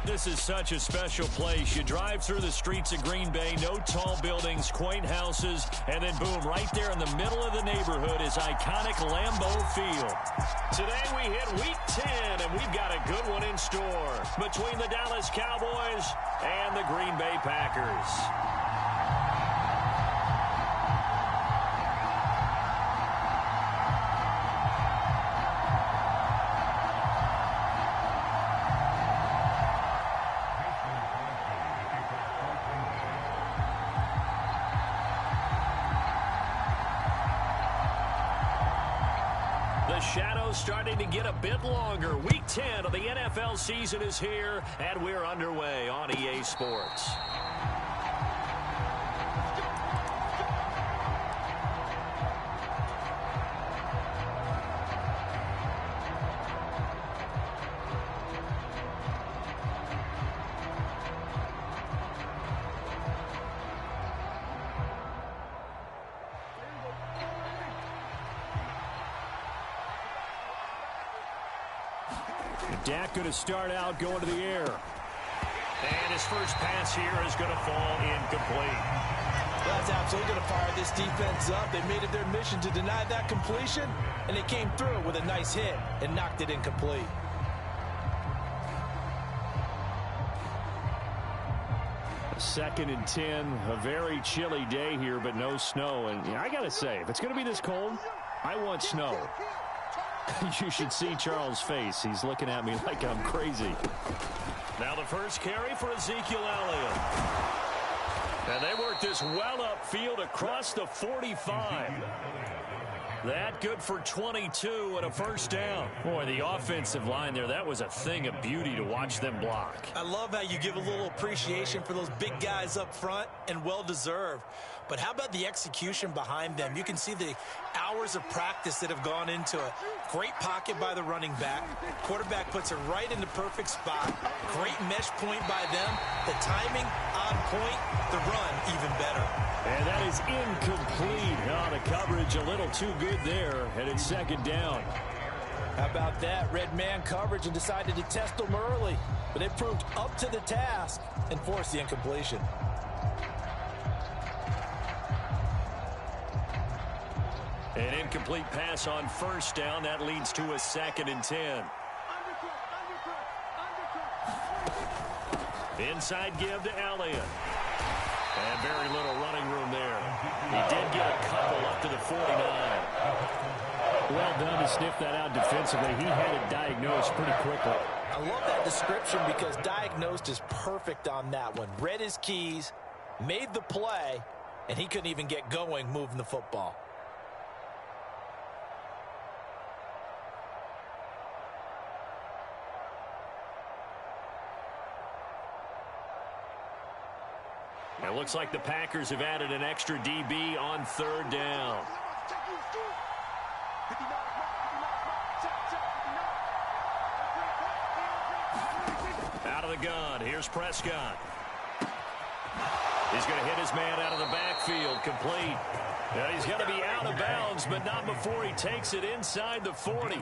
This is such a special place. You drive through the streets of Green Bay, no tall buildings, quaint houses, and then boom, right there in the middle of the neighborhood is iconic Lambeau Field. Today we hit Week 10, and we've got a good one in store between the Dallas Cowboys and the Green Bay Packers. The shadow's starting to get a bit longer. Week 10 of the NFL season is here, and we're underway on EA Sports. Dak going to start out going to the air. And his first pass here is going to fall incomplete. That's absolutely going to fire this defense up. They made it their mission to deny that completion, and they came through with a nice hit and knocked it incomplete. Second and 10, a very chilly day here, but no snow. And I got to say, if it's going to be this cold, I want snow. You should see Charles' face. He's looking at me like I'm crazy. Now the first carry for Ezekiel Elliott. And they work this well upfield across the 45. That good for 22 and a first down. Boy, the offensive line there, that was a thing of beauty to watch them block. I love how you give a little appreciation for those big guys up front, and well-deserved. But how about the execution behind them? You can see the hours of practice that have gone into it. Great pocket by the running back. Quarterback puts it right in the perfect spot. Great mesh point by them. The timing on point. The run even better. And that is incomplete. Oh, the coverage a little too good there. And it's second down. How about that? Red man coverage and decided to test them early. But it proved up to the task and forced the incompletion. An incomplete pass on first down. That leads to a second and 10. Inside give to Elliott. And very little running room there. He did get a couple up to the 49. Well done to sniff that out defensively. He had it diagnosed pretty quickly. I love that description because diagnosed is perfect on that one. Read his keys, made the play, and he couldn't even get going moving the football. It looks like the Packers have added an extra DB on third down. Out of the gun, here's Prescott. He's going to hit his man out of the backfield, complete. Now he's going to be out of bounds, but not before he takes it inside the 40.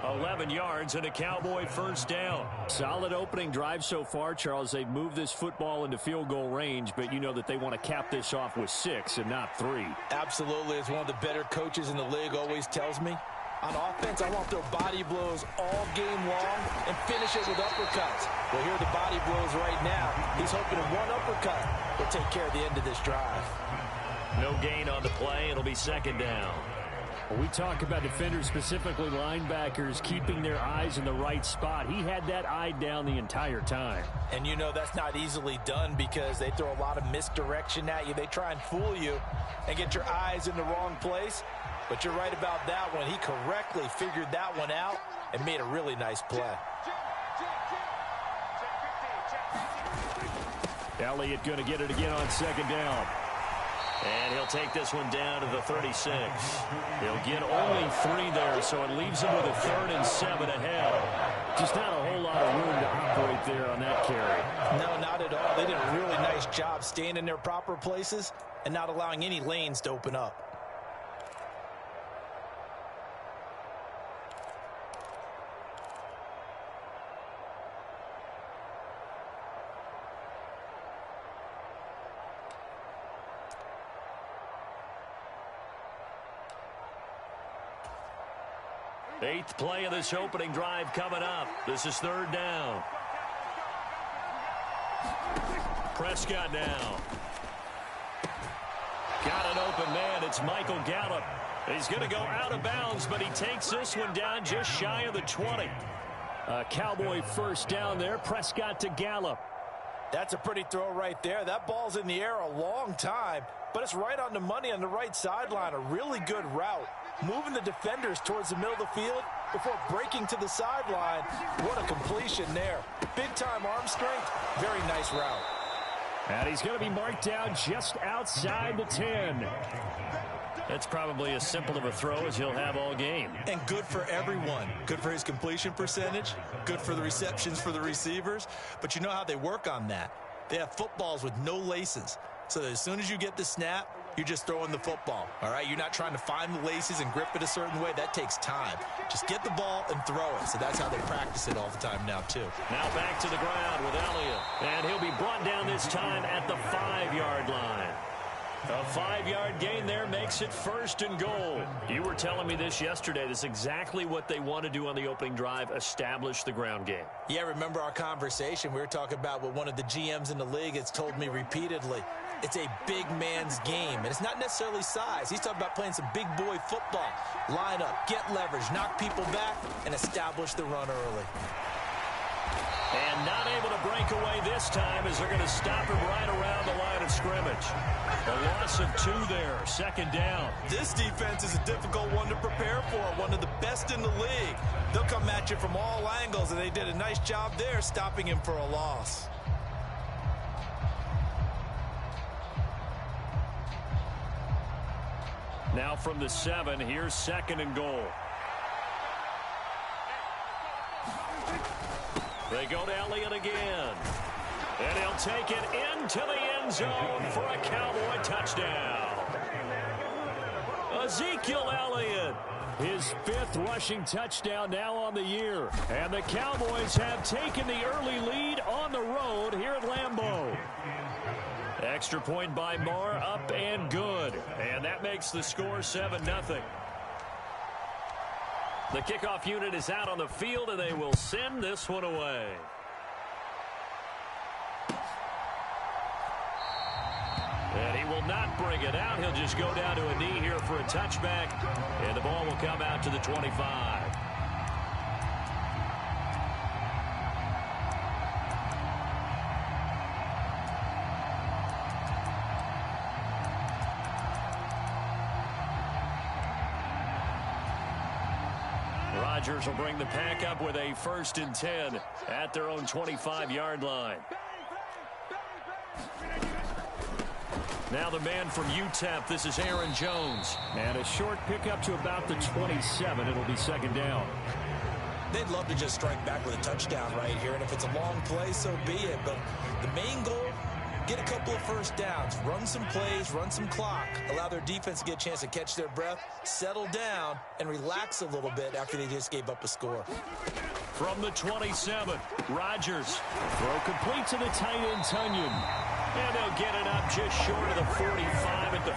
11 yards and a Cowboy first down. Solid opening drive so far, Charles. They've moved this football into field goal range, but you know that they want to cap this off with 6 and not 3. Absolutely. As one of the better coaches in the league always tells me, on offense, I want their body blows all game long and finish it with uppercuts. Well, here are the body blows right now. He's hoping that one uppercut will take care of the end of this drive. No gain on the play. It'll be second down. When we talk about defenders, specifically linebackers, keeping their eyes in the right spot. He had that eye down the entire time. And you know that's not easily done because they throw a lot of misdirection at you. They try and fool you and get your eyes in the wrong place. But you're right about that one. He correctly figured that one out and made a really nice play. Elliott going to get it again on second down. And he'll take this one down to the 36. He'll get only 3 there, so it leaves him with a 3rd and 7 ahead. Just not a whole lot of room to operate there on that carry. No, not at all. They did a really nice job staying in their proper places and not allowing any lanes to open up. Eighth play of this opening drive coming up. This is third down. Prescott now. Got an open man. It's Michael Gallup. He's going to go out of bounds, but he takes this one down just shy of the 20. Cowboy first down there. Prescott to Gallup. That's a pretty throw right there. That ball's in the air a long time, but it's right on the money on the right sideline. A really good route. Moving the defenders towards the middle of the field before breaking to the sideline. What a completion there. Big-time arm strength. Very nice route. And he's going to be marked down just outside the 10. That's probably as simple of a throw as he'll have all game. And good for everyone. Good for his completion percentage. Good for the receptions for the receivers. But you know how they work on that. They have footballs with no laces. So that as soon as you get the snap, you're just throwing the football. All right? You're not trying to find the laces and grip it a certain way. That takes time. Just get the ball and throw it. So that's how they practice it all the time now, too. Now back to the ground with Elliott. And he'll be brought down this time at the 5-yard line. A 5-yard gain there makes it first and goal. You were telling me this yesterday. This is exactly what they want to do on the opening drive, establish the ground game. Yeah, remember our conversation. We were talking about what one of the GMs in the league has told me repeatedly. It's a big man's game, and it's not necessarily size. He's talking about playing some big boy football. Line up, get leverage, knock people back, and establish the run early. And not able to break away this time as they're going to stop him right around the line of scrimmage. A loss of 2 there, second down. This defense is a difficult one to prepare for, one of the best in the league. They'll come at you from all angles, and they did a nice job there stopping him for a loss. Now from the 7, here's second and goal. They go to Elliott again. And he'll take it into the end zone for a Cowboy touchdown. Ezekiel Elliott, his 5th rushing touchdown now on the year. And the Cowboys have taken the early lead on the road here at Lambeau. Extra point by Moore, up and good. And that makes the score 7-0. The kickoff unit is out on the field, and they will send this one away. And he will not bring it out. He'll just go down to a knee here for a touchback, and the ball will come out to the 25. Rodgers will bring the pack up with a 1st and 10 at their own 25-yard line. Now the man from UTEP, this is Aaron Jones. And a short pickup to about the 27. It'll be second down. They'd love to just strike back with a touchdown right here, and if it's a long play, so be it. But the main goal, get a couple of first downs, run some plays, run some clock, allow their defense to get a chance to catch their breath, settle down, and relax a little bit after they just gave up a score. From the 27, Rodgers. Throw complete to the tight end, Tunyon. And they'll get it up just short of the 45 at the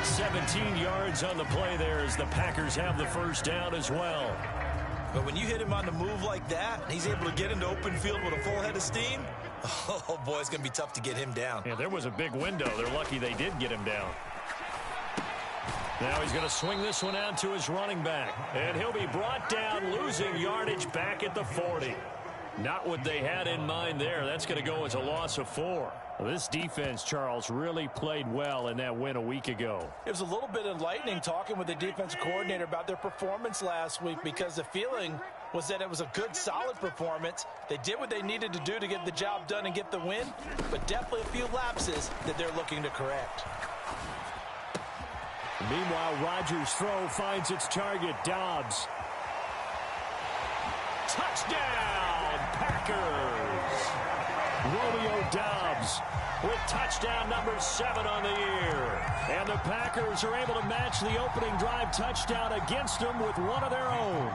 44. 17 yards on the play there as the Packers have the first down as well. But when you hit him on the move like that, and he's able to get into open field with a full head of steam, oh, boy, it's going to be tough to get him down. Yeah, there was a big window. They're lucky they did get him down. Now he's going to swing this one out to his running back. And he'll be brought down, losing yardage back at the 40. Not what they had in mind there. That's going to go as a loss of 4. This defense, Charles, really played well in that win a week ago. It was a little bit enlightening talking with the defensive coordinator about their performance last week, because the feeling was that it was a good, solid performance. They did what they needed to do to get the job done and get the win, but definitely a few lapses that they're looking to correct. Meanwhile, Rodgers' throw finds its target, Dobbs. Touchdown, Packers! Romeo Dobbs with touchdown number 7 on the year. And the Packers are able to match the opening drive touchdown against them with one of their own.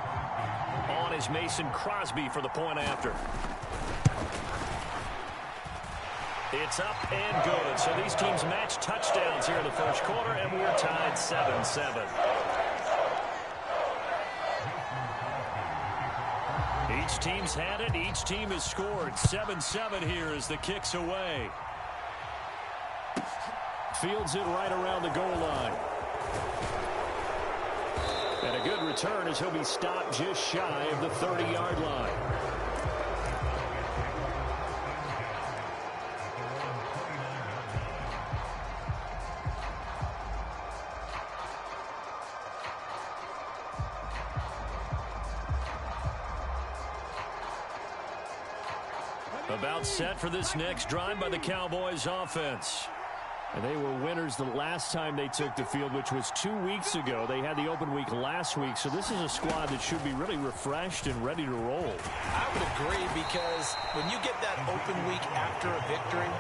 On is Mason Crosby for the point after. It's up and good. So these teams match touchdowns here in the first quarter, and we're tied 7-7. teams had it. Each team has scored. 7-7 here as the kick's away. Fields it right around the goal line. And a good return as he'll be stopped just shy of the 30-yard line. About set for this next drive by the Cowboys offense. And they were winners the last time they took the field, which was 2 weeks ago. They had the open week last week, so this is a squad that should be really refreshed and ready to roll. I would agree, because when you get that open week after a victory,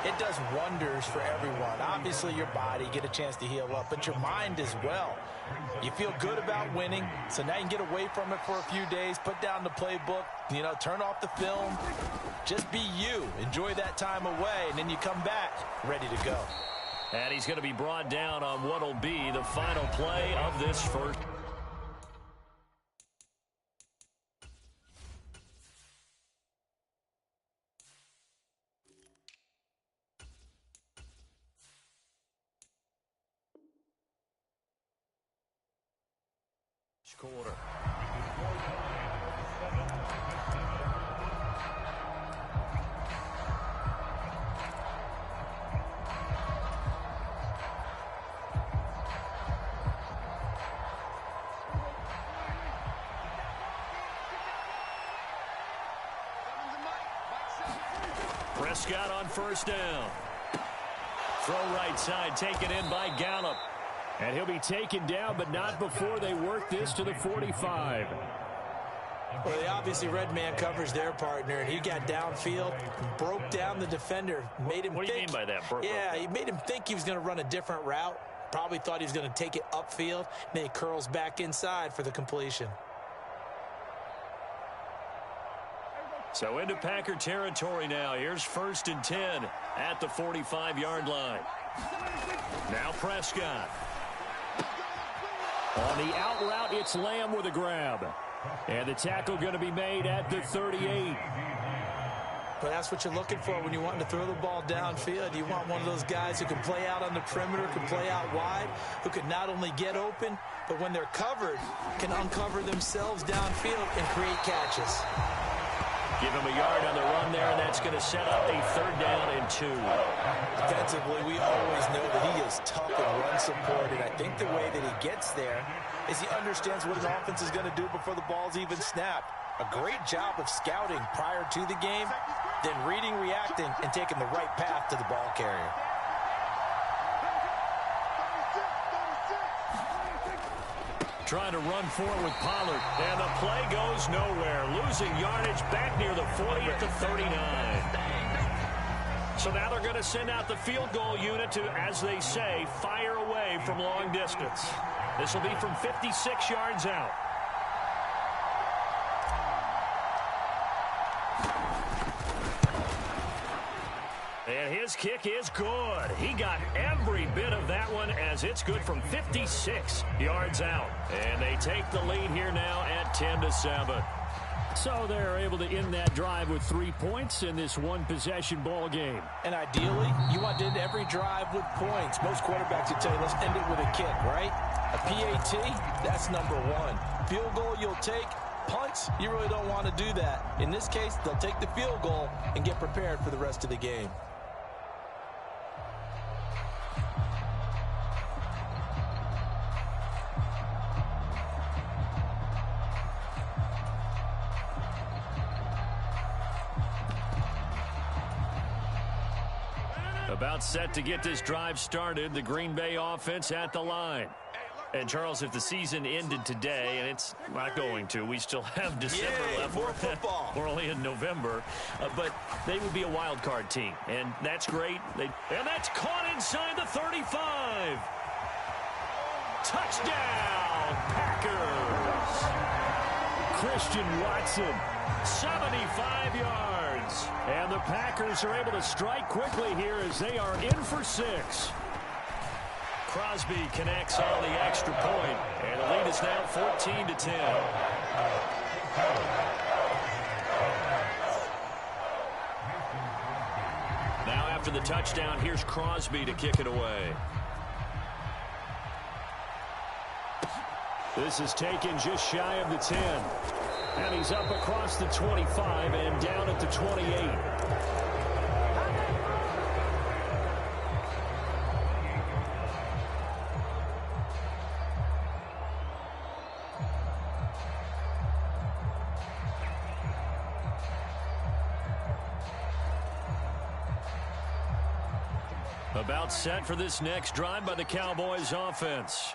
it does wonders for everyone. Obviously, your body, get a chance to heal up, but your mind as well. You feel good about winning, so now you can get away from it for a few days, put down the playbook, turn off the film. Just be you. Enjoy that time away, and then you come back ready to go. And he's going to be brought down on what will be the final play of this first. Quarter. Prescott on first down. Throw right side, taken in by Gallup. And he'll be taken down, but not before they work this to the 45. Well, they obviously red man covers their partner, and he got downfield, broke down the defender, made him What do you mean by that? Yeah, he made him think he was going to run a different route. Probably thought he was going to take it upfield, and then he curls back inside for the completion. So into Packer territory now. Here's 1st and 10 at the 45-yard line. Now Prescott. On the out route, it's Lamb with a grab. And the tackle going to be made at the 38. But that's what you're looking for when you want to throw the ball downfield. You want one of those guys who can play out on the perimeter, can play out wide, who can not only get open, but when they're covered, can uncover themselves downfield and create catches. Give him a yard on the run there, and that's going to set up a 3rd down and 2. Defensively, we always know that he is tough in run support, and I think the way that he gets there is he understands what an offense is going to do before the ball's even snapped. A great job of scouting prior to the game, then reading, reacting, and taking the right path to the ball carrier. Trying to run forward with Pollard, and the play goes nowhere. Losing yardage back near the 40 at the 39. So now they're going to send out the field goal unit to, as they say, fire away from long distance. This will be from 56 yards out. And his kick is good. He got every bit of that one, as it's good from 56 yards out. And they take the lead here now at 10-7. So they're able to end that drive with 3 points in this one-possession ball game. And ideally, you want to end every drive with points. Most quarterbacks would tell you, let's end it with a kick, right? A PAT, that's number 1. Field goal you'll take. Punts, you really don't want to do that. In this case, they'll take the field goal and get prepared for the rest of the game. About set to get this drive started, the Green Bay offense at the line. And, Charles, if the season ended today, and it's not going to, we still have December left. More football. We're only in November. But they would be a wild card team, and that's great. And that's caught inside the 35. Touchdown, Packers. Christian Watson, 75 yards. And the Packers are able to strike quickly here as they are in for 6. Crosby connects on the extra point, and the lead is now 14-10. after the touchdown. Here's Crosby to kick it away. This is taken just shy of the 10. And he's up across the 25 and down at the 28. About set for this next drive by the Cowboys offense.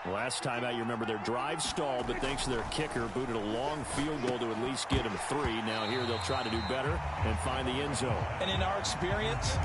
Last time out, you remember their drive stalled, but thanks to their kicker, booted a long field goal to at least get him 3. Now here they'll try to do better and find the end zone. And in our experience,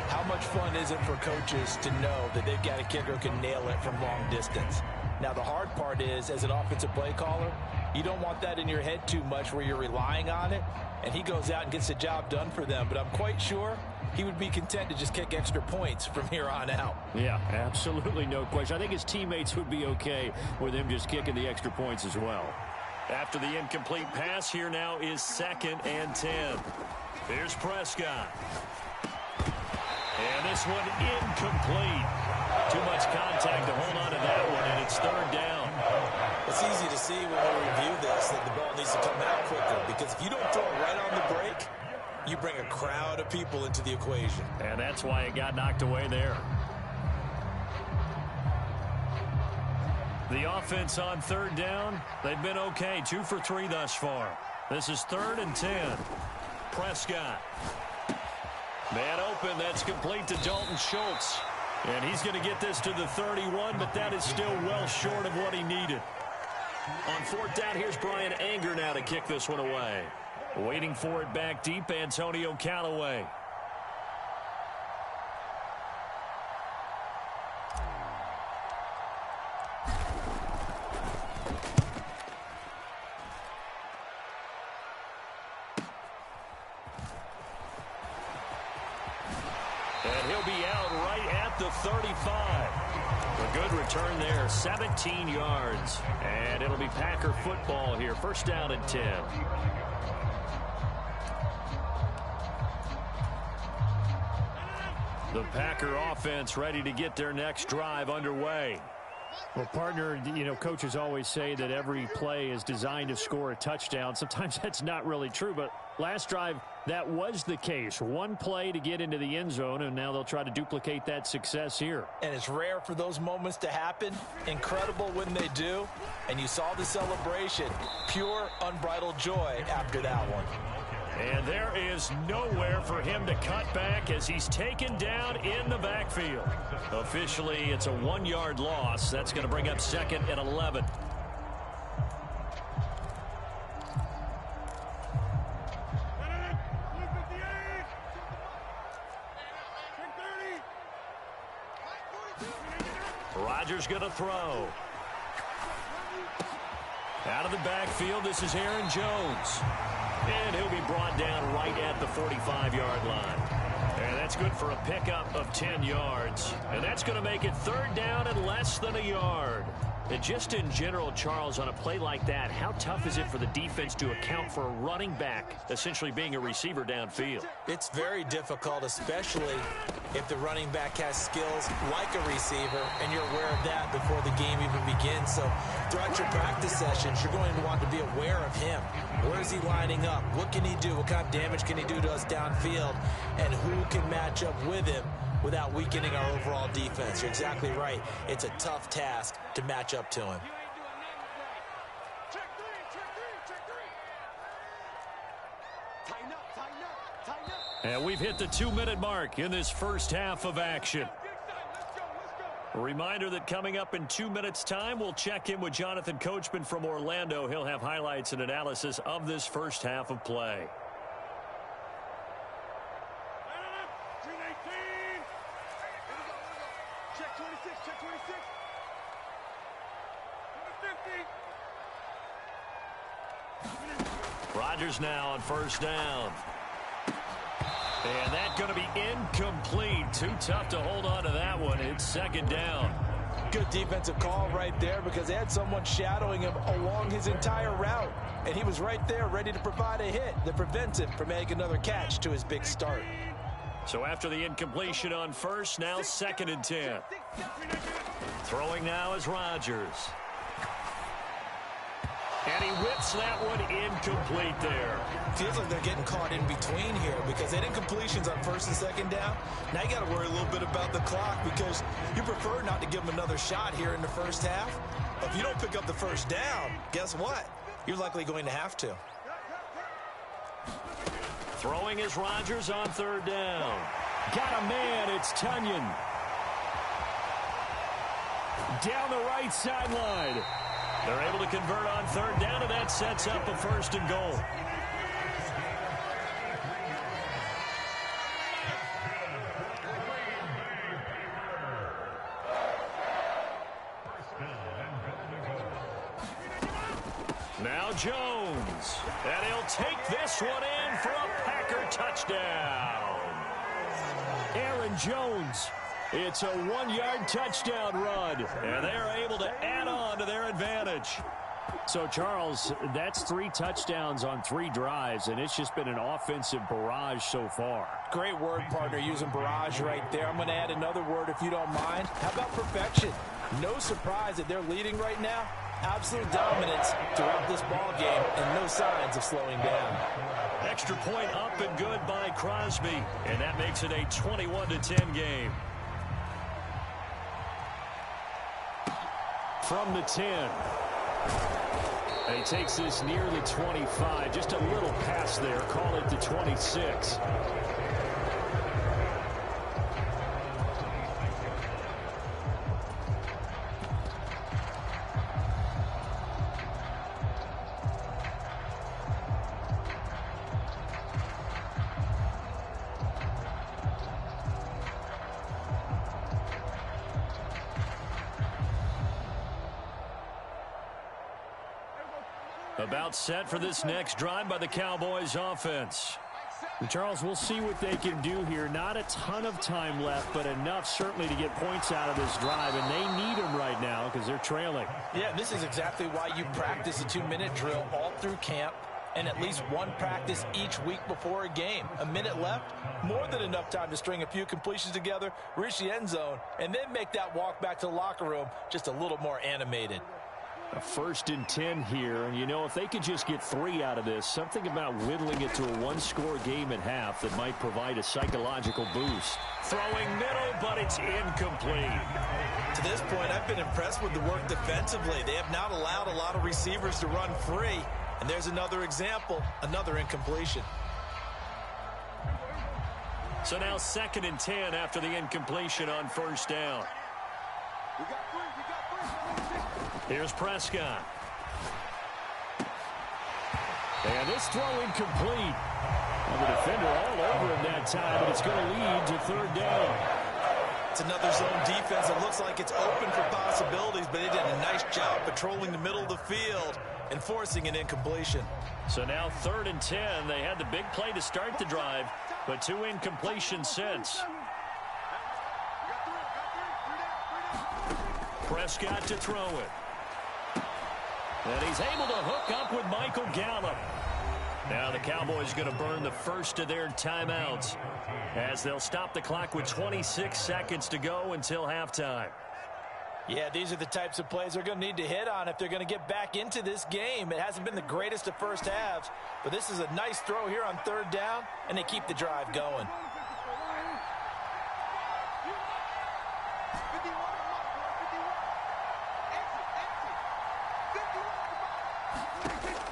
how much fun is it for coaches to know that they've got a kicker who can nail it from long distance? Now the hard part is, as an offensive play caller, you don't want that in your head too much where you're relying on it, and he goes out and gets the job done for them. But I'm quite sure he would be content to just kick extra points from here on out. Yeah, absolutely no question. I think his teammates would be okay with him just kicking the extra points as well. After the incomplete pass, here now is 2nd and 10. Here's Prescott. And this one incomplete. Too much contact to hold on to that one, and it's 3rd down. It's easy to see when we review this that the ball needs to come out quicker, because if you don't throw it right on the break, you bring a crowd of people into the equation. And that's why it got knocked away there. The offense on 3rd down, they've been okay. 2 for 3 thus far. This is 3rd and 10. Prescott. Man open, that's complete to Dalton Schultz. And he's going to get this to the 31, but that is still well short of what he needed. On 4th down, here's Brian Anger now to kick this one away. Waiting for it back deep, Antonio Callaway. And he'll be out right at the 35. A good return there, 17 yards. And it'll be Packer football here. 1st down and 10. The Packer offense ready to get their next drive underway. Well, partner, you know, coaches always say that every play is designed to score a touchdown. Sometimes that's not really true, but last drive, that was the case. One play to get into the end zone, and now they'll try to duplicate that success here. And it's rare for those moments to happen. Incredible when they do. And you saw the celebration. Pure, unbridled joy after that one. And there is nowhere for him to cut back as he's taken down in the backfield. Officially, it's a 1-yard loss. That's going to bring up 2nd and 11. Rodgers going to throw. Out of the backfield, this is Aaron Jones. And he'll be brought down right at the 45-yard line. And that's good for a pickup of 10 yards. And that's going to make it 3rd down and less than a yard. And just in general, Charles, on a play like that, how tough is it for the defense to account for a running back essentially being a receiver downfield? It's very difficult, especially if the running back has skills like a receiver, and you're aware of that before the game even begins. So throughout your practice sessions, you're going to want to be aware of him. Where is he lining up? What can he do? What kind of damage can he do to us downfield? And who can match up with him without weakening our overall defense? You're exactly right. It's a tough task to match up to him. And we've hit the 2-minute mark in this first half of action. A reminder that coming up in 2 minutes' time, we'll check in with Jonathan Coachman from Orlando. He'll have highlights and analysis of this first half of play. Rodgers now on 1st down. And that's going to be incomplete. Too tough to hold on to that one. It's 2nd down. Good defensive call right there, because they had someone shadowing him along his entire route. And he was right there ready to provide a hit that prevents him from making another catch to his big start. So after the incompletion on first, now 2nd and 10. Throwing now is Rodgers. And he whips that one incomplete there. Feels like they're getting caught in between here because they had incompletions on 1st and 2nd down. Now you got to worry a little bit about the clock because you prefer not to give them another shot here in the first half. But if you don't pick up the 1st down, guess what? You're likely going to have to. Throwing is Rodgers on 3rd down. Got a man, it's Tunyon. Down the right sideline. They're able to convert on 3rd down, and that sets up a 1st and goal. Now Jones. And he'll take this one in for a Packer touchdown. Aaron Jones. It's a 1-yard touchdown run, and they're able to add on to their advantage. So, Charles, that's 3 touchdowns on 3 drives, and it's just been an offensive barrage so far. Great word, partner, using barrage right there. I'm going to add another word if you don't mind. How about perfection? No surprise that they're leading right now. Absolute dominance throughout this ball game and no signs of slowing down. Extra point up and good by Crosby, and that makes it a 21-10 game. From the 10. And he takes this near the 25. Just a little pass there. Call it the 26. About set for this next drive by the Cowboys offense. And Charles, we'll see what they can do here. Not a ton of time left, but enough certainly to get points out of this drive, and they need them right now because they're trailing. Yeah, this is exactly why you practice a 2-minute drill all through camp and at least one practice each week before a game. A minute left, more than enough time to string a few completions together, reach the end zone, and then make that walk back to the locker room just a little more animated. A 1st and 10 here, and you know, if they could just get 3 out of this, something about whittling it to a 1-score game at half that might provide a psychological boost. Throwing middle, but it's incomplete. To this point, I've been impressed with the work defensively. They have not allowed a lot of receivers to run free, and there's another example, another incompletion. So now 2nd and 10 after the incompletion on 1st down. Here's Prescott. And this throw incomplete. And the defender all over him that time, but it's going to lead to 3rd down. It's another zone defense that looks like it's open for possibilities, but they did a nice job patrolling the middle of the field and forcing an incompletion. So now 3rd and 10. They had the big play to start the drive, but 2 incompletions since. Prescott to throw it. And he's able to hook up with Michael Gallup. Now the Cowboys going to burn the first of their timeouts as they'll stop the clock with 26 seconds to go until halftime. Yeah, these are the types of plays they're going to need to hit on if they're going to get back into this game. It hasn't been the greatest of first halves, but this is a nice throw here on 3rd down, and they keep the drive going.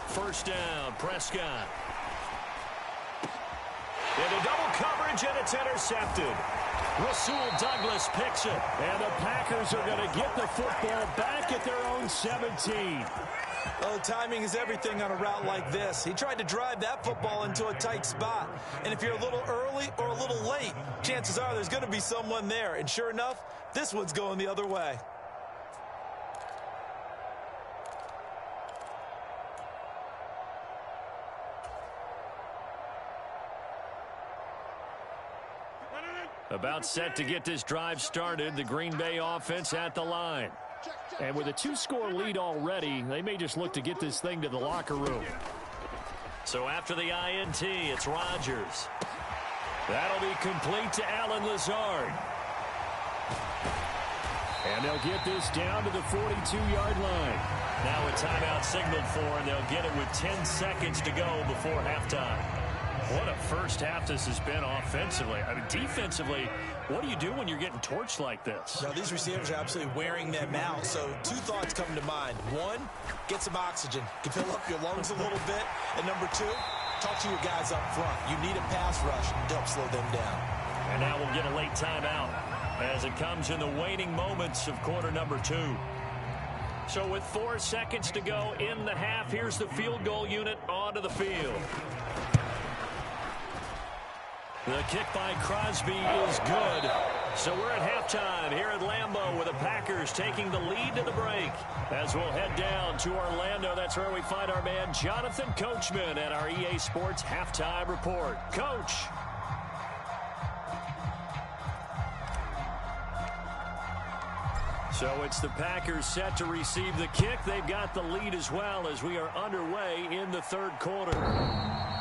First down, Prescott. Into double coverage, and it's intercepted. Rasul Douglas picks it, and the Packers are going to get the football back at their own 17. Well, timing is everything on a route like this. He tried to drive that football into a tight spot, and if you're a little early or a little late, chances are there's going to be someone there, and sure enough, this one's going the other way. About set to get this drive started, the Green Bay offense at the line. And with a 2-score lead already, they may just look to get this thing to the locker room. So after the INT, it's Rodgers. That'll be complete to Allen Lazard. And they'll get this down to the 42-yard line. Now a timeout signaled for, and they'll get it with 10 seconds to go before halftime. What a first half this has been offensively. I mean, defensively, what do you do when you're getting torched like this? Now, these receivers are absolutely wearing them out. So two thoughts come to mind. One, get some oxygen. You can fill up your lungs a little bit. And number two, talk to your guys up front. You need a pass rush to help slow them down. And now we'll get a late timeout as it comes in the waning moments of quarter number 2. So with 4 seconds to go in the half, here's the field goal unit onto the field. The kick by Crosby is good. So we're at halftime here at Lambeau with the Packers taking the lead to the break. As we'll head down to Orlando, that's where we find our man Jonathan Coachman at our EA Sports Halftime Report. Coach. So it's the Packers set to receive the kick. They've got the lead as well as we are underway in the third quarter.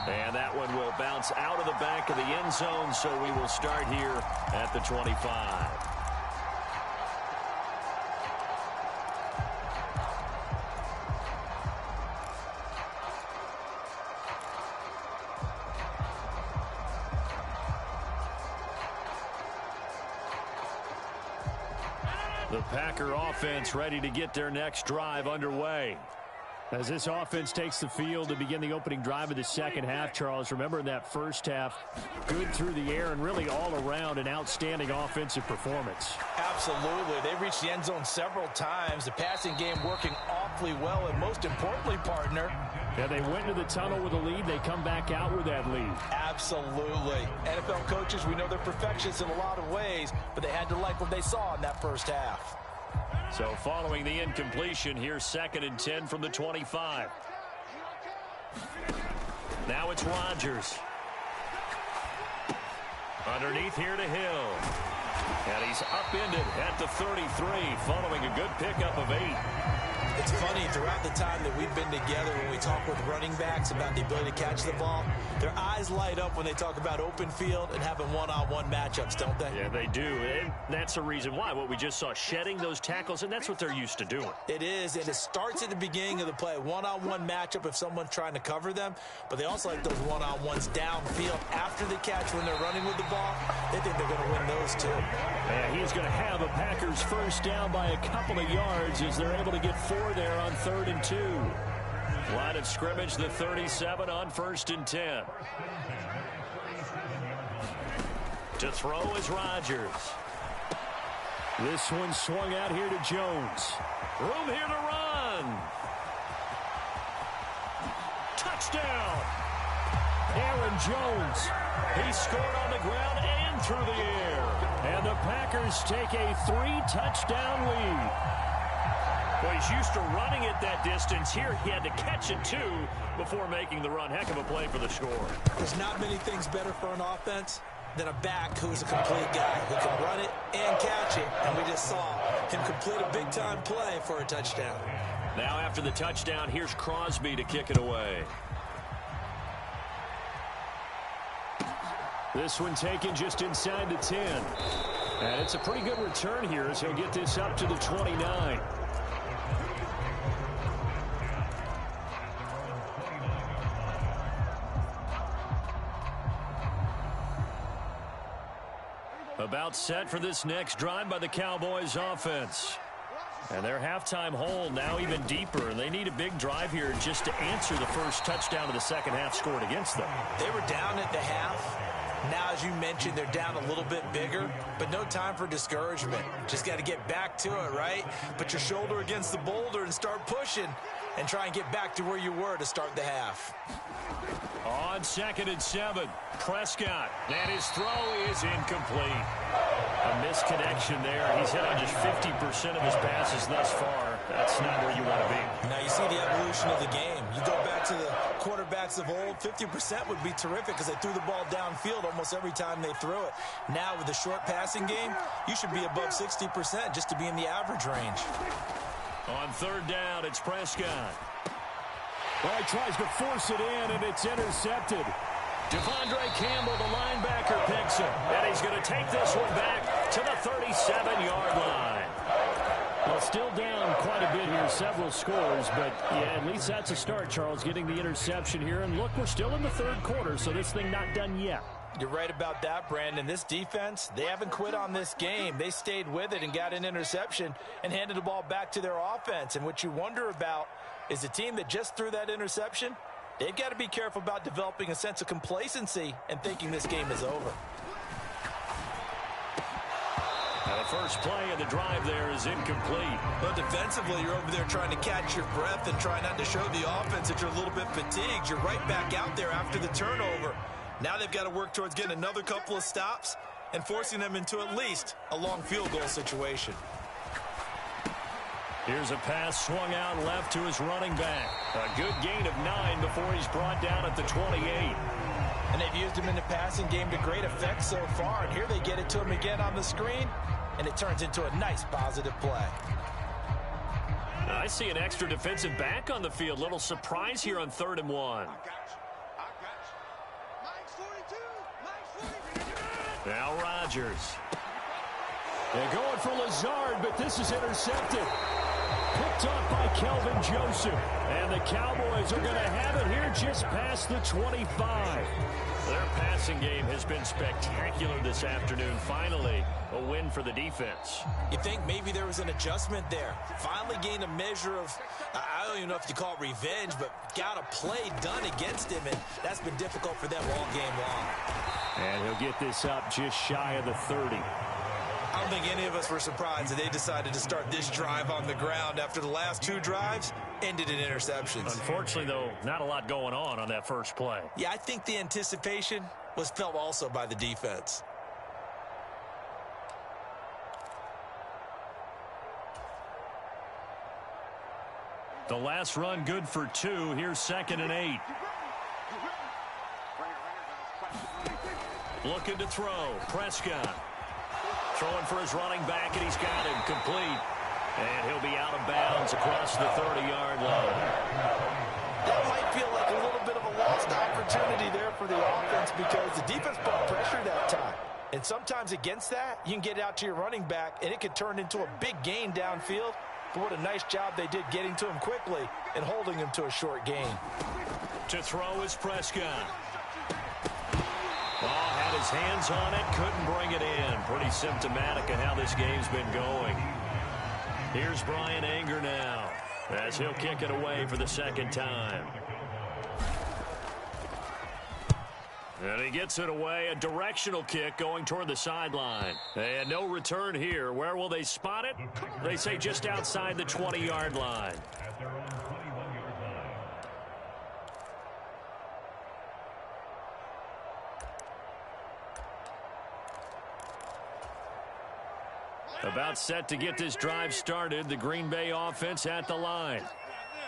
And that one will bounce out of the back of the end zone, so we will start here at the 25. The Packer offense ready to get their next drive underway. As this offense takes the field to begin the opening drive of the second half, Charles, remember in that first half, good through the air and really all around an outstanding offensive performance. Absolutely. They reached the end zone several times. The passing game working awfully well, and most importantly, partner, yeah, they went into the tunnel with a lead. They come back out with that lead. Absolutely. NFL coaches, we know they're perfectionists in a lot of ways, but they had to like what they saw in that first half. So following the incompletion, here's 2nd and 10 from the 25. Now it's Rodgers. Underneath here to Hill. And he's upended at the 33 following a good pickup of 8. It's funny, throughout the time that we've been together, when we talk with running backs about the ability to catch the ball, their eyes light up when they talk about open field and having one-on-one matchups, don't they? Yeah, they do. And that's the reason why. What we just saw, shedding those tackles, and that's what they're used to doing. It is, and it starts at the beginning of the play. One-on-one matchup if someone's trying to cover them, but they also like those one-on-ones downfield after the catch when they're running with the ball. They think they're going to win those too. Yeah, he's going to have a Packers first down by a couple of yards as they're able to get 4 there on 3rd and 2. Line of scrimmage, the 37 on 1st and 10. To throw is Rodgers. This one swung out here to Jones. Room here to run. Touchdown. Aaron Jones. He scored on the ground and through the air. And the Packers take a 3-touchdown lead. Well, he's used to running it that distance. Here he had to catch it, too, before making the run. Heck of a play for the score. There's not many things better for an offense than a back who's a complete guy who can run it and catch it. And we just saw him complete a big-time play for a touchdown. Now after the touchdown, here's Crosby to kick it away. This one taken just inside the 10. And it's a pretty good return here as he'll get this up to the 29. About set for this next drive by the Cowboys offense. And their halftime hole now even deeper. And they need a big drive here just to answer the first touchdown of the second half scored against them. They were down at the half. Now, as you mentioned, they're down a little bit bigger, but no time for discouragement. Just got to get back to it, right? Put your shoulder against the boulder and start pushing and try and get back to where you were to start the half. On 2nd and 7, Prescott. And his throw is incomplete. A misconnection there. He's hit on just 50% of his passes thus far. That's not where you want to be. Now you see the evolution of the game. You go back to the quarterbacks of old, 50% would be terrific because they threw the ball downfield almost every time they threw it. Now with the short passing game, you should be above 60% just to be in the average range. On 3rd down, it's Prescott. Well, he tries to force it in, and it's intercepted. Devondre Campbell, the linebacker, picks him. And he's going to take this one back to the 37-yard line. Well, still down quite a bit here, several scores, but yeah, at least that's a start, Charles, getting the interception here. And look, we're still in the third quarter, so this thing not done yet. You're right about that, Brandon. This defense, they haven't quit on this game. They stayed with it and got an interception and handed the ball back to their offense. And what you wonder about is the team that just threw that interception, they've got to be careful about developing a sense of complacency and thinking this game is over. Now the first play of the drive there is incomplete. But defensively, you're over there trying to catch your breath and try not to show the offense that you're a little bit fatigued. You're right back out there after the turnover. Now they've got to work towards getting another couple of stops and forcing them into at least a long field goal situation. Here's a pass swung out left to his running back. A good gain of 9 before he's brought down at the 28. And they've used him in the passing game to great effect so far. And here they get it to him again on the screen, and it turns into a nice positive play. I see an extra defensive back on the field. Little surprise here on 3rd and 1. Now Rodgers. They're going for Lazard, but this is intercepted. Picked off by Kelvin Joseph. And the Cowboys are going to have it here just past the 25. Their passing game has been spectacular this afternoon. Finally, a win for the defense. You think maybe there was an adjustment there. Finally gained a measure of, I don't even know if you call it revenge, but got a play done against him, and that's been difficult for them all game long. And he'll get this up just shy of the 30. I don't think any of us were surprised that they decided to start this drive on the ground after the last 2 drives ended in interceptions. Unfortunately, though, not a lot going on that first play. Yeah, I think the anticipation was felt also by the defense. The last run good for 2. Here's 2nd and 8. Looking to throw. Prescott. Throwing for his running back, and he's got him complete. And he'll be out of bounds across the 30-yard line. That might feel like a little bit of a lost opportunity there for the offense because the defense put pressure that time. And sometimes against that, you can get it out to your running back, and it could turn into a big gain downfield. But what a nice job they did getting to him quickly and holding him to a short gain. To throw is Prescott. Had his hands on it, couldn't bring it in. Pretty symptomatic of how this game's been going. Here's Brian Anger now as he'll kick it away for the 2nd time. And he gets it away, a directional kick going toward the sideline. And no return here. Where will they spot it? They say just outside the 20-yard line. About set to get this drive started. The Green Bay offense at the line.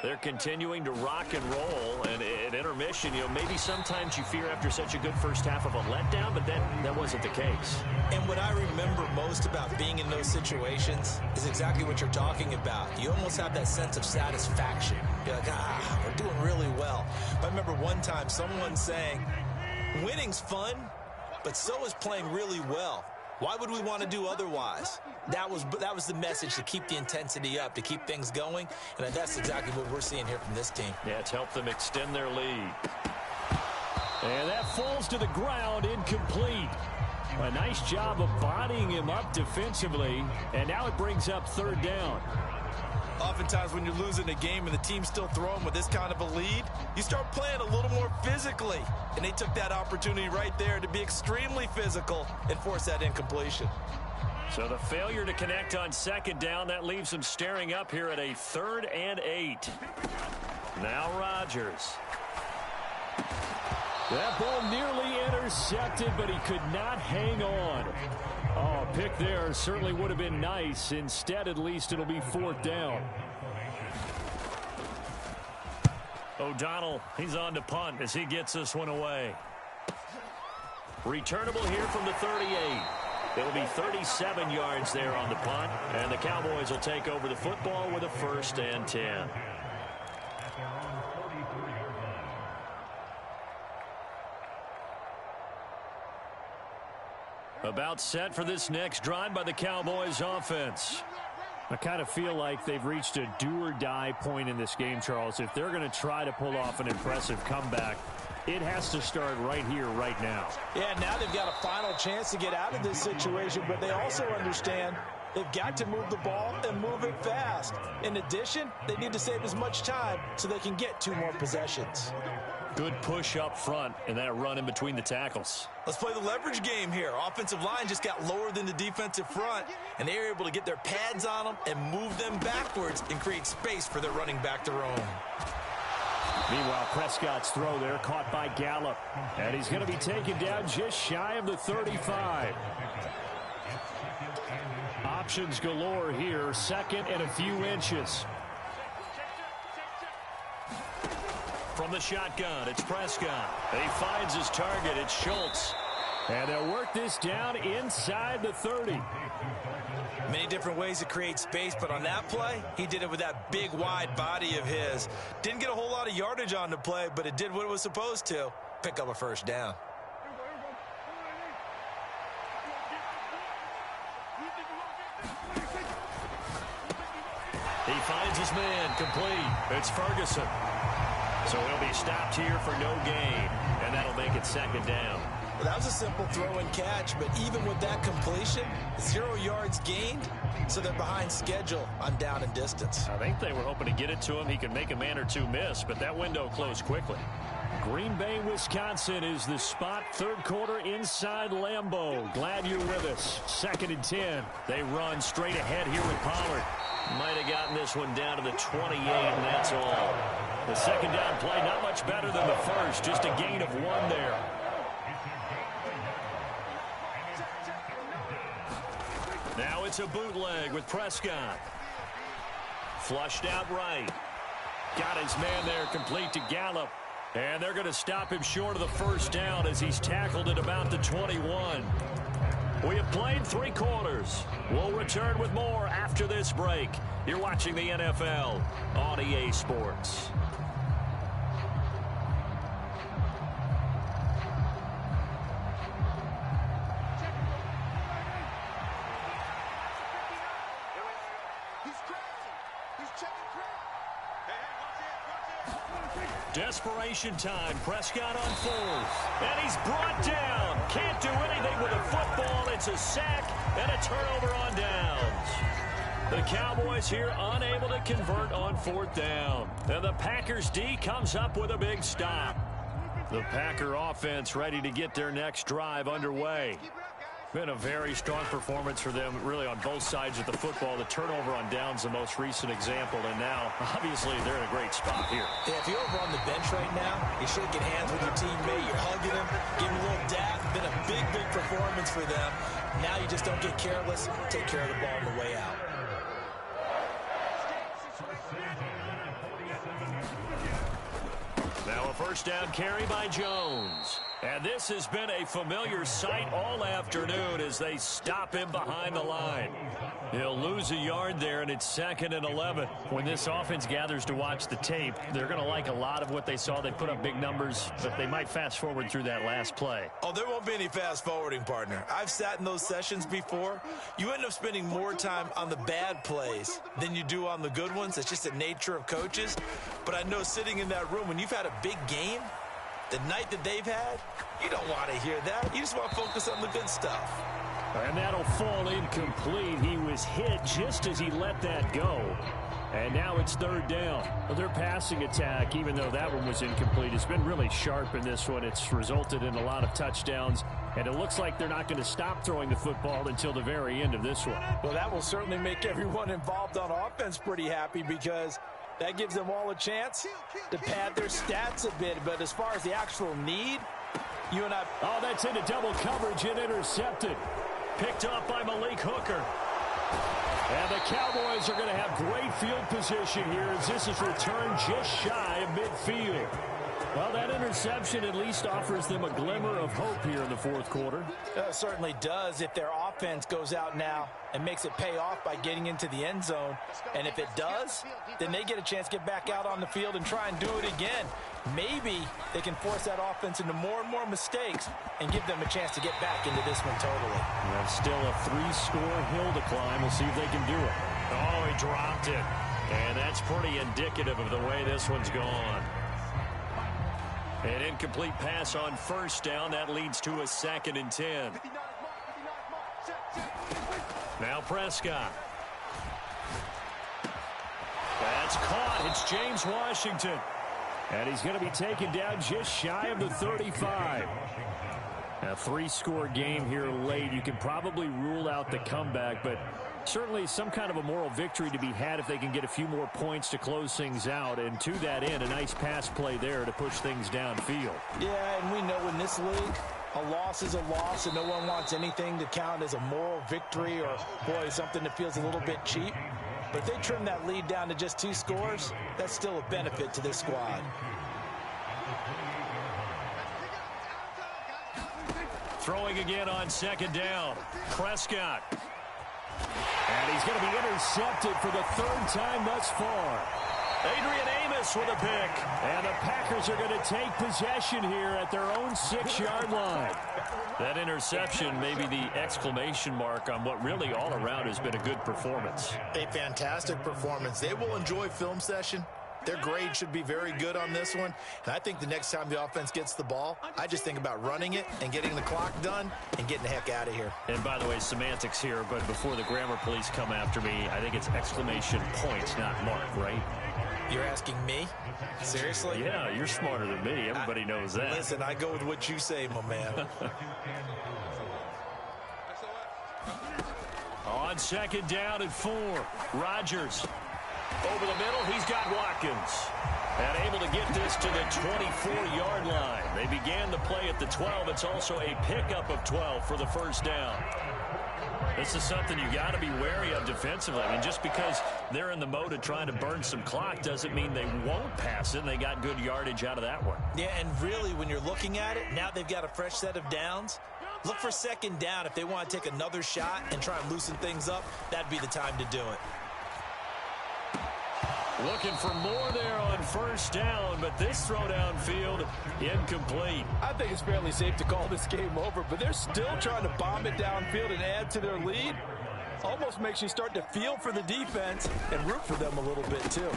They're continuing to rock and roll, and at intermission, maybe sometimes you fear after such a good first half of a letdown, but that wasn't the case. And what I remember most about being in those situations is exactly what you're talking about. You almost have that sense of satisfaction. You're like, we're doing really well. But I remember one time someone saying, winning's fun, but so is playing really well. Why would we want to do otherwise? That was the message, to keep the intensity up, to keep things going, and that's exactly what we're seeing here from this team. Yeah, it's helped them extend their lead. And that falls to the ground, incomplete. A nice job of bodying him up defensively, and now it brings up 3rd down. Oftentimes when you're losing a game and the team's still throwing with this kind of a lead, you start playing a little more physically. And they took that opportunity right there to be extremely physical and force that incompletion. So the failure to connect on 2nd down, that leaves them staring up here at a 3rd and 8. Now Rodgers. That ball nearly intercepted, but he could not hang on. Oh, a pick there certainly would have been nice. Instead, at least it'll be 4th down. O'Donnell, he's on to punt as he gets this one away. Returnable here from the 38. It'll be 37 yards there on the punt, and the Cowboys will take over the football with a 1st and 10. About set for this next drive by the Cowboys offense. I kind of feel like they've reached a do-or-die point in this game, Charles. If they're going to try to pull off an impressive comeback, it has to start right here, right now. Yeah, now they've got a final chance to get out of this situation, but they also understand they've got to move the ball and move it fast. In addition, they need to save as much time so they can get 2 more possessions. Good push up front and that run in between the tackles. Let's play the leverage game here. Offensive line just got lower than the defensive front, and they were able to get their pads on them and move them backwards and create space for their running back to roam. Meanwhile, Prescott's throw there caught by Gallup, and he's going to be taken down just shy of the 35. Options galore here, second and a few inches. From the shotgun, it's Prescott. He finds his target. It's Schultz. And they'll work this down inside the 30. Many different ways to create space, but on that play, he did it with that big, wide body of his. Didn't get a whole lot of yardage on the play, but it did what it was supposed to. Pick up a first down. He finds his man complete. It's Ferguson. So he'll be stopped here for no gain, and that'll make it second down. Well, that was a simple throw and catch, but even with that completion, 0 yards gained, so they're behind schedule on down and distance. I think they were hoping to get it to him. He could make a man or two miss, but that window closed quickly. Green Bay, Wisconsin is the spot. Third quarter inside Lambeau. Glad you're with us. 2nd and 10. They run straight ahead here with Pollard. Might have gotten this one down to the 28, and that's all. The second down play not much better than the first. Just a gain of 1 there. Now it's a bootleg with Prescott. Flushed out right. Got his man there complete to Gallup. And they're going to stop him short of the first down as he's tackled at about the 21. We have played 3 quarters. We'll return with more after this break. You're watching the NFL on EA Sports. Desperation time. Prescott on 4th. And he's brought down. Can't do anything with a football. It's a sack and a turnover on downs. The Cowboys here unable to convert on 4th down. And the Packers D comes up with a big stop. The Packer offense ready to get their next drive underway. Been a very strong performance for them, really, on both sides of the football. The turnover on downs, the most recent example, and now, obviously, they're in a great spot here. Yeah, if you're over on the bench right now, you're shaking hands with your teammate, you're hugging him, giving him a little dap. Been a big, big performance for them. Now you just don't get careless. Take care of the ball on the way out. Now a first down carry by Jones. And this has been a familiar sight all afternoon as they stop him behind the line. He'll lose a yard there, and it's 2nd and 11. When this offense gathers to watch the tape, they're going to like a lot of what they saw. They put up big numbers, but they might fast forward through that last play. Oh, there won't be any fast forwarding, partner. I've sat in those sessions before. You end up spending more time on the bad plays than you do on the good ones. It's just the nature of coaches. But I know sitting in that room, when you've had a big game, the night that they've had, you don't want to hear that. You just want to focus on the good stuff. And that'll fall incomplete. He was hit just as he let that go. And now it's 3rd down. Well, their passing attack, even though that one was incomplete, has been really sharp in this one. It's resulted in a lot of touchdowns. And it looks like they're not going to stop throwing the football until the very end of this one. Well, that will certainly make everyone involved on offense pretty happy, because that gives them all a chance to pad their stats a bit. But as far as the actual need, you and I... Oh, that's into double coverage and intercepted. Picked off by Malik Hooker. And the Cowboys are going to have great field position here as this is returned just shy of midfield. Well, that interception at least offers them a glimmer of hope here in the fourth quarter. It certainly does if their offense goes out now and makes it pay off by getting into the end zone. And if it does, then they get a chance to get back out on the field and try and do it again. Maybe they can force that offense into more and more mistakes and give them a chance to get back into this one totally. That's still a 3-score hill to climb. We'll see if they can do it. Oh, he dropped it. And that's pretty indicative of the way this one's gone. An incomplete pass on first down. That leads to a 2nd and 10. Now Prescott. That's caught. It's James Washington. And he's going to be taken down just shy of the 35. A 3-score game here late. You can probably rule out the comeback, but certainly some kind of a moral victory to be had if they can get a few more points to close things out. And to that end, a nice pass play there to push things downfield. Yeah, and we know in this league, a loss is a loss, and no one wants anything to count as a moral victory or, boy, something that feels a little bit cheap. But if they trim that lead down to just 2 scores, that's still a benefit to this squad. Throwing again on 2nd down. Prescott. And he's going to be intercepted for the 3rd time thus far. Adrian Amos with a pick. And the Packers are going to take possession here at their own 6-yard line. That interception may be the exclamation mark on what really all around has been a good performance. A fantastic performance. They will enjoy film session. Their grade should be very good on this one. And I think the next time the offense gets the ball, I just think about running it and getting the clock done and getting the heck out of here. And by the way, semantics here, but before the grammar police come after me, I think it's exclamation points, not mark, right? You're asking me? Seriously? Yeah, you're smarter than me. Everybody knows that. Listen, I go with what you say, my man. On 2nd down and 4, Rodgers. Over the middle, he's got Watkins. And able to get this to the 24-yard line. They began the play at the 12. It's also a pickup of 12 for the first down. This is something you got to be wary of defensively. I mean, just because they're in the mode of trying to burn some clock doesn't mean they won't pass it. And they got good yardage out of that one. Yeah, and really, when you're looking at it, now they've got a fresh set of downs. Look for 2nd down. If they want to take another shot and try and loosen things up, that'd be the time to do it. Looking for more there on first down, but this throw downfield incomplete. I think it's fairly safe to call this game over, but they're still trying to bomb it downfield and add to their lead. Almost makes you start to feel for the defense and root for them a little bit too.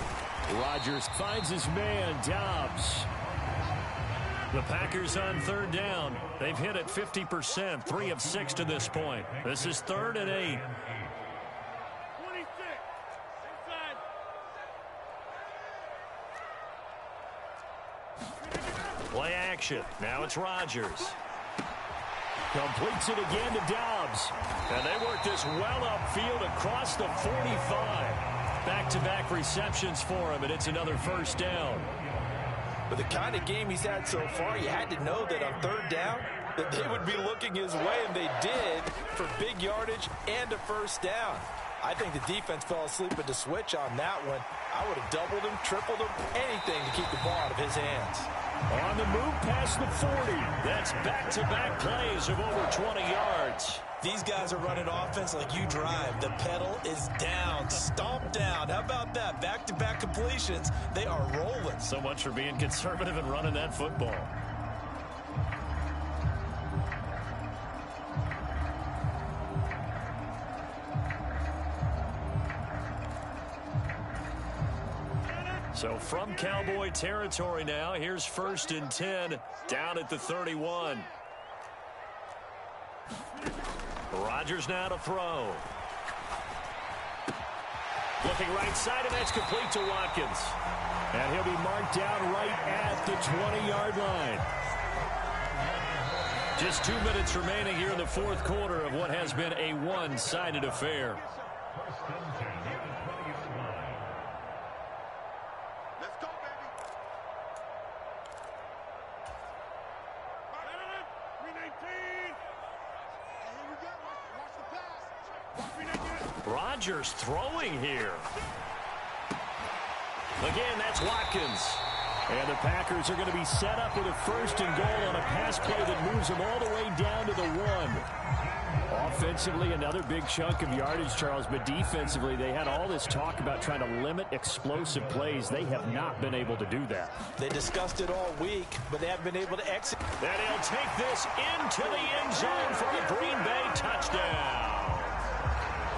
Rodgers finds his man, Dobbs. The Packers on 3rd down. They've hit it 50%, 3 of 6 to this point. This is 3rd and 8. Play action. Now it's Rodgers. Completes it again to Dobbs. And they work this well upfield across the 45. Back-to-back receptions for him, and it's another first down. With the kind of game he's had so far, you had to know that on 3rd down, that they would be looking his way, and they did, for big yardage and a first down. I think the defense fell asleep at the switch on that one. I would have doubled him, tripled him, anything to keep the ball out of his hands. On the move past the 40. That's back-to-back plays of over 20 yards. These guys are running offense like you drive. The pedal is down, stomp down. How about that? Back-to-back completions. They are rolling. So much for being conservative and running that football. So from Cowboy territory now, here's 1st and 10 down at the 31. Rodgers now to throw. Looking right side, and that's complete to Watkins. And he'll be marked down right at the 20-yard line. Just 2 minutes remaining here in the fourth quarter of what has been a one-sided affair. Rodgers throwing here. Again, that's Watkins. And the Packers are going to be set up with a 1st and goal on a pass play that moves them all the way down to the 1. Offensively, another big chunk of yardage, Charles, but defensively, they had all this talk about trying to limit explosive plays. They have not been able to do that. They discussed it all week, but they haven't been able to execute. And he'll take this into the end zone for a Green Bay touchdown.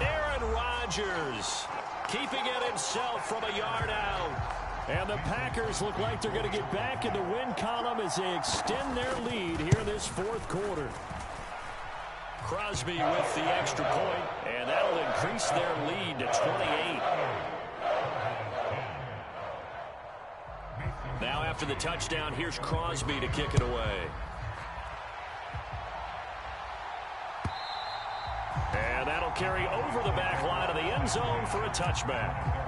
Aaron Rodgers keeping it himself from a yard out. And the Packers look like they're going to get back in the win column as they extend their lead here in this 4th quarter. Crosby with the extra point, and that'll increase their lead to 28. Now after the touchdown, here's Crosby to kick it away. And that'll carry over the back line of the end zone for a touchback.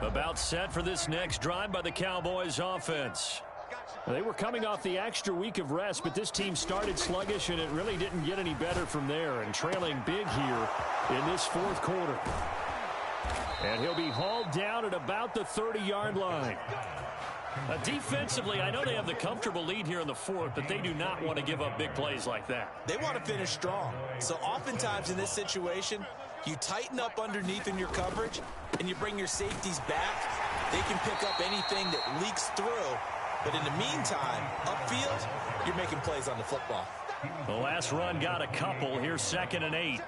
About set for this next drive by the Cowboys offense. They were coming off the extra week of rest, but this team started sluggish, and it really didn't get any better from there, and trailing big here in this 4th quarter. And he'll be hauled down at about the 30-yard line. Defensively, I know they have the comfortable lead here in the 4th, but they do not want to give up big plays like that. They want to finish strong. So oftentimes in this situation, you tighten up underneath in your coverage, and you bring your safeties back. They can pick up anything that leaks through. But in the meantime, upfield, you're making plays on the football. The last run got a couple. Here's 2nd and 8.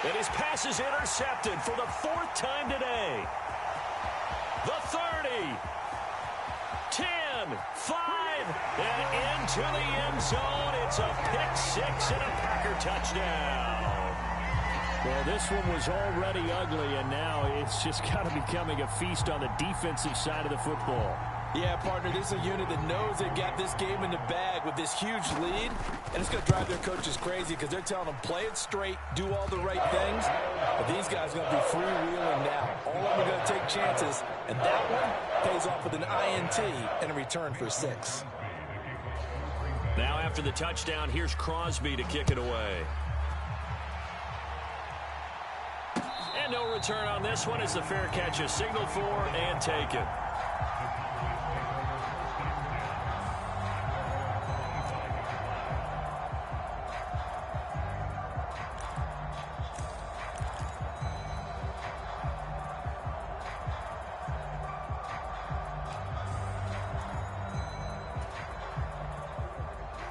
And his pass is intercepted for the 4th time today. The 30, 10, 5, and into the end zone. It's a pick-6 and a Packer touchdown. Well, this one was already ugly, and now it's just kind of becoming a feast on the defensive side of the football. Yeah, partner, this is a unit that knows they've got this game in the bag with this huge lead, and it's going to drive their coaches crazy because they're telling them play it straight, do all the right things, but these guys are going to be freewheeling now. All of them are going to take chances, and that one pays off with an INT and a return for 6. Now after the touchdown, here's Crosby to kick it away. And no return on this one as the fair catch is signaled for and taken.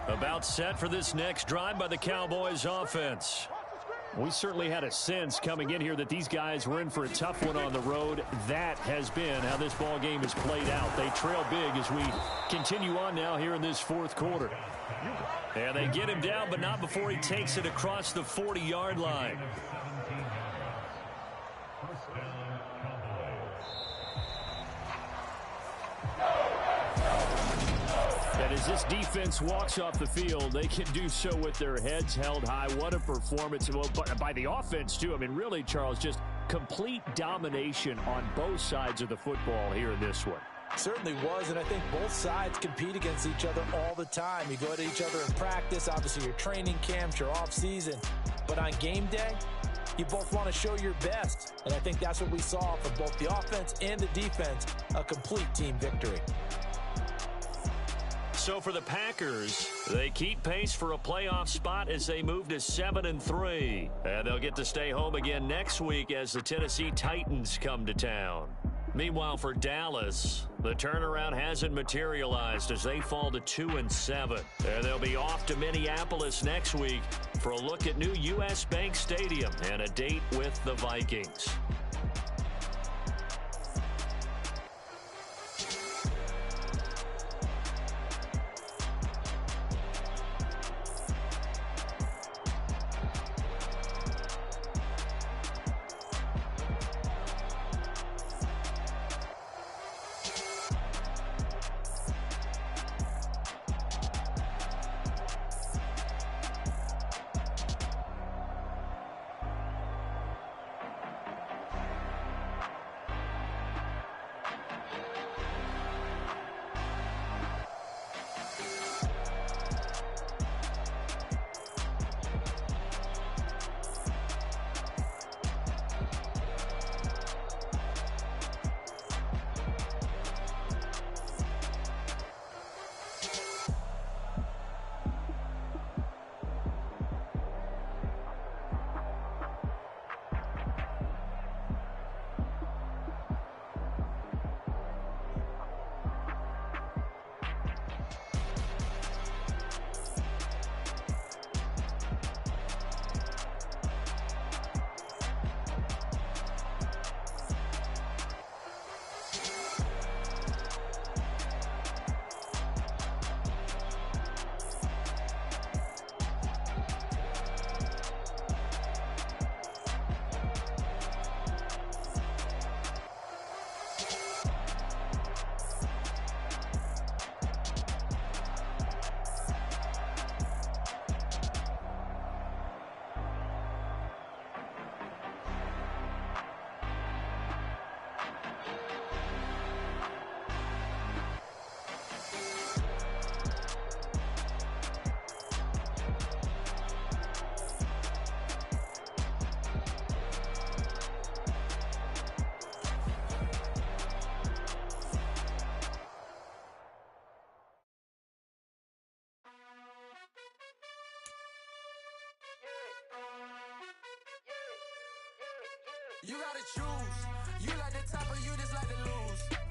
About set for this next drive by the Cowboys offense. We certainly had a sense coming in here that these guys were in for a tough one on the road. That has been how this ball game has played out. They trail big as we continue on now here in this 4th quarter. And they get him down, but not before he takes it across the 40-yard line. And as this defense walks off the field, they can do so with their heads held high. What a performance. Well, by the offense, too. I mean, really, Charles, just complete domination on both sides of the football here in this one. Certainly was, and I think both sides compete against each other all the time. You go at each other in practice, obviously your training camps, your off-season. But on game day, you both want to show your best. And I think that's what we saw from both the offense and the defense, a complete team victory. So for the Packers, they keep pace for a playoff spot as they move to 7-3. And they'll get to stay home again next week as the Tennessee Titans come to town. Meanwhile, for Dallas, the turnaround hasn't materialized as they fall to 2-7. And they'll be off to Minneapolis next week for a look at new U.S. Bank Stadium and a date with the Vikings. You gotta choose. You like the top or you just like to lose.